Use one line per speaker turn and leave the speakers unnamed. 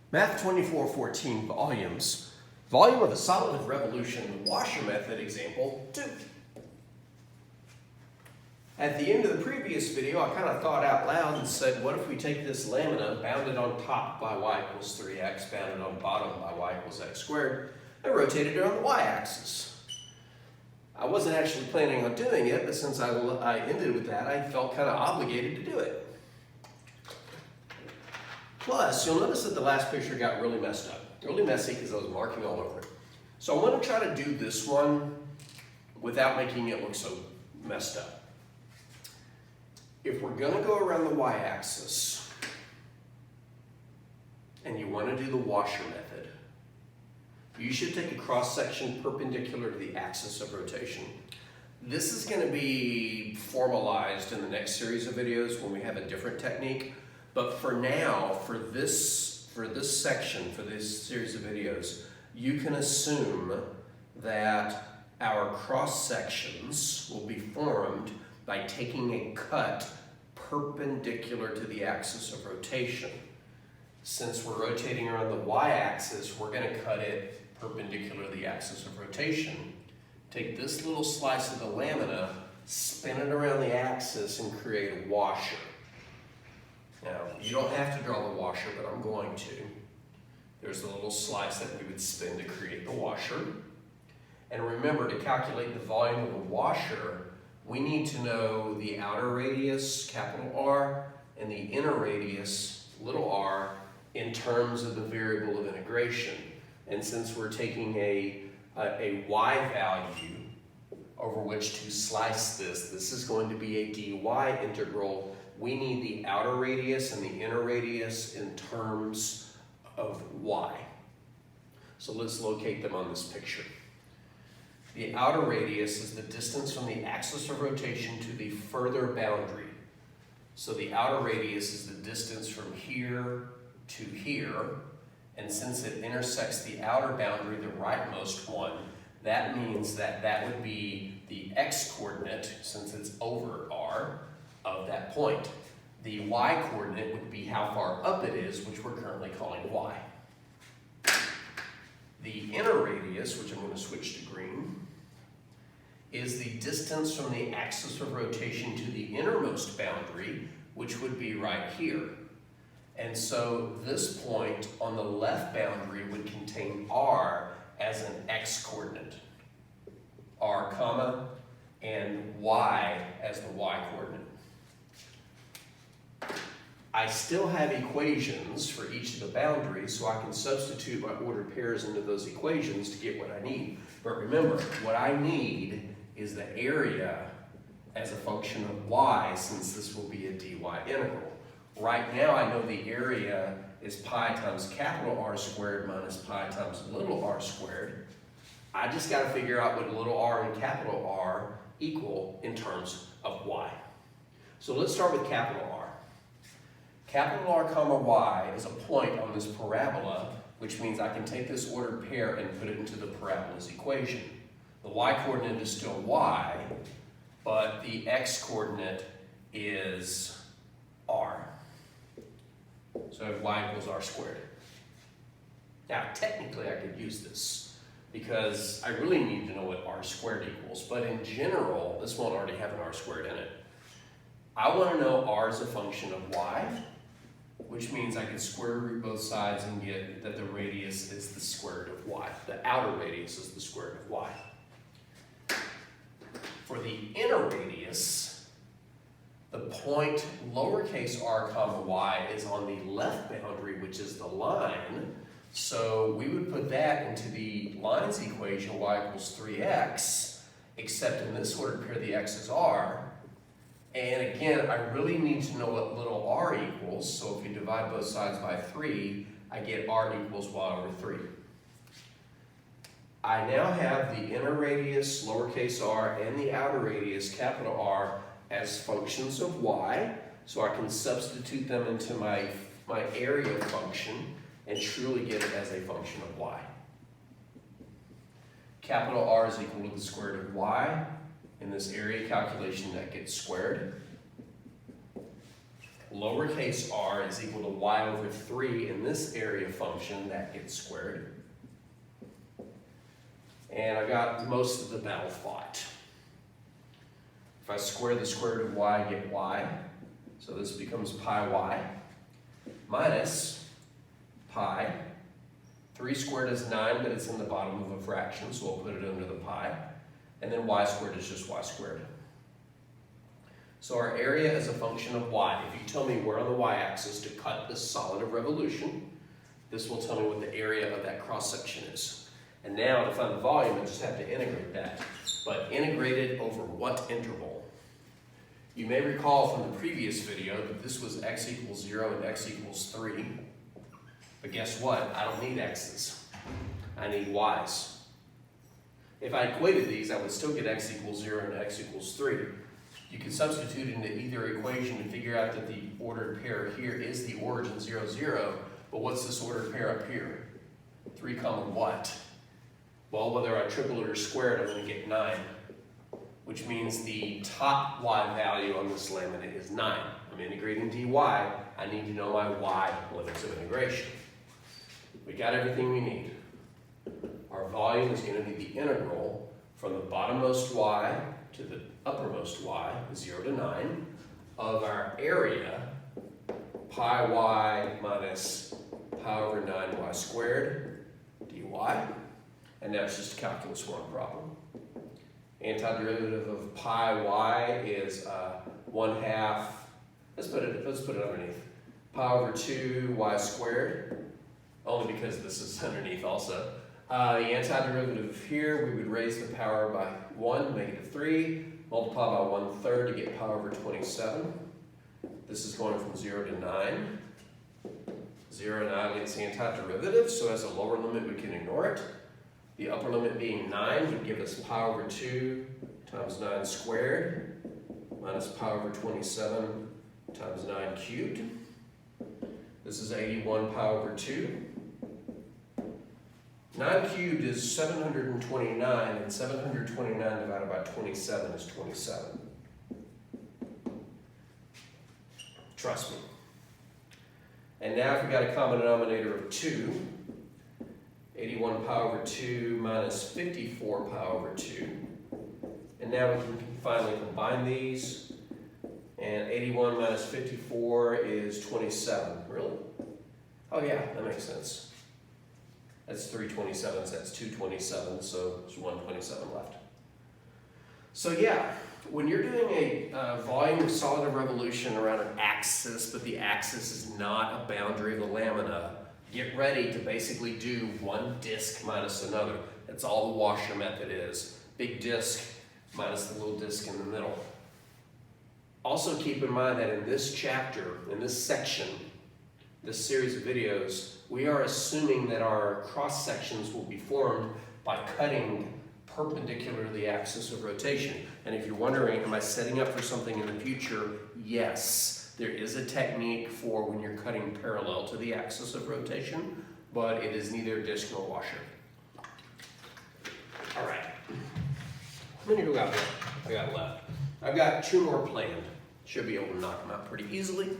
Math 2414 volumes. Volume of a solid of revolution, the washer method, example 2. At the end of the previous video, I kind of thought out loud and said, what if we take this lamina, bounded on top by y equals 3x, bounded on bottom by y equals x squared, and rotate it around the y-axis? I wasn't actually planning on doing it, but since I ended with that, I felt kind of obligated to do it. Plus, you'll notice that the last picture got really messed up. Really messy because I was marking all over it. So I want to try to do this one without making it look so messed up. If we're going to go around the y-axis and you want to do the washer method, you should take a cross-section perpendicular to the axis of rotation. This is going to be formalized in the next series of videos when we have a different technique. But for now, for this section, for this series of videos, you can assume that our cross sections will be formed by taking a cut perpendicular to the axis of rotation. Since we're rotating around the y-axis, we're going to cut it perpendicular to the axis of rotation. Take this little slice of the lamina, spin it around the axis, and create a washer. Now, you don't have to draw the washer, but I'm going to. There's the little slice that we would spin to create the washer. And remember, to calculate the volume of the washer, we need to know the outer radius, capital R, and the inner radius, little r, in terms of the variable of integration. And since we're taking a y value over which to slice this is going to be a dy integral. We need the outer radius and the inner radius in terms of y. So let's locate them on this picture. The outer radius is the distance from the axis of rotation to the further boundary. So the outer radius is the distance from here to here. And since it intersects the outer boundary, the rightmost one, that means that that would be the x-coordinate, since it's over r, of that point. The y-coordinate would be how far up it is, which we're currently calling y. The inner radius, which I'm going to switch to green, is the distance from the axis of rotation to the innermost boundary, which would be right here. And so this point on the left boundary would contain r as an x-coordinate, r comma, and y as the y-coordinate. I still have equations for each of the boundaries, so I can substitute my ordered pairs into those equations to get what I need. But remember, what I need is the area as a function of y, since this will be a dy integral. Right now, I know the area is pi times capital R squared minus pi times little r squared. I just got to figure out what little r and capital R equal in terms of y. So let's start with capital R. Capital R comma y is a point on this parabola, which means I can take this ordered pair and put it into the parabola's equation. The y-coordinate is still y, but the x-coordinate is r. So I have y equals r squared. Now, technically, I could use this because I really need to know what r squared equals, but in general, this won't already have an r squared in it. I want to know r is a function of y, which means I can square root both sides and get that the radius is the square root of y. The outer radius is the square root of y. For the inner radius, the point lowercase r comma y is on the left boundary, which is the line. So we would put that into the lines equation, y equals 3x, except in this ordered pair, the x is r. And again, I really need to know what little r equals. So if you divide both sides by 3, I get r equals y over 3. I now have the inner radius, lowercase r, and the outer radius, capital R, as functions of y. So I can substitute them into my area function and truly get it as a function of y. Capital R is equal to the square root of y. In this area calculation, that gets squared. lowercase r is equal to y over 3 in this area function, that gets squared. And I got most of the battle fought. If I square the square root of y, I get y. So this becomes pi y minus pi. 3 squared is 9, but it's in the bottom of a fraction, so we'll put it under the pi. And then y squared is just y squared. So our area is a function of y. If you tell me where on the y-axis to cut this solid of revolution, this will tell me what the area of that cross-section is. And now to find the volume, I just have to integrate that. But integrate it over what interval? You may recall from the previous video that this was x equals 0 and x equals 3. But guess what? I don't need x's. I need y's. If I equated these, I would still get x equals 0 and x equals 3. You can substitute into either equation to figure out that the ordered pair here is the origin 0, 0. But what's this ordered pair up here? 3 comma what? Well, whether I triple it or square it, I'm going to get 9. Which means the top y value on this limit is 9. I'm integrating dy. I need to know my y limits of integration. We got everything we need. Our volume is going to be the integral from the bottommost y to the uppermost y, 0 to 9, of our area, pi y minus pi over 9y squared dy. And now it's just a calculus 1 problem. Antiderivative of pi y is 1/2. Let's put it underneath. Pi over 2 y squared, only because this is underneath also. The antiderivative here, we would raise the power by 1, make it a 3, multiply by 1/3 to get pi over 27. This is going from 0 to 9. 0 to 9 gets antiderivative, so as a lower limit we can ignore it. The upper limit being 9 would give us pi over 2 times 9 squared minus pi over 27 times 9 cubed. This is 81 pi over 2. 9 cubed is 729, and 729 divided by 27 is 27. Trust me. And now if we got a common denominator of 2, 81 pi over 2 minus 54 pi over 2. And now we can finally combine these. And 81 minus 54 is 27. Really? Oh yeah, that makes sense. That's 3 27s, that's 2 27s, so there's 1 27 left. So yeah, when you're doing a volume of solid of revolution around an axis, but the axis is not a boundary of the lamina, get ready to basically do one disk minus another. That's all the washer method is. Big disk minus the little disk in the middle. Also keep in mind that in this chapter, in this section, this series of videos, we are assuming that our cross sections will be formed by cutting perpendicular to the axis of rotation. And if you're wondering, am I setting up for something in the future? Yes, there is a technique for when you're cutting parallel to the axis of rotation, but it is neither disc nor washer. All right, how many do I got left? I've got 2 more planned. Should be able to knock them out pretty easily.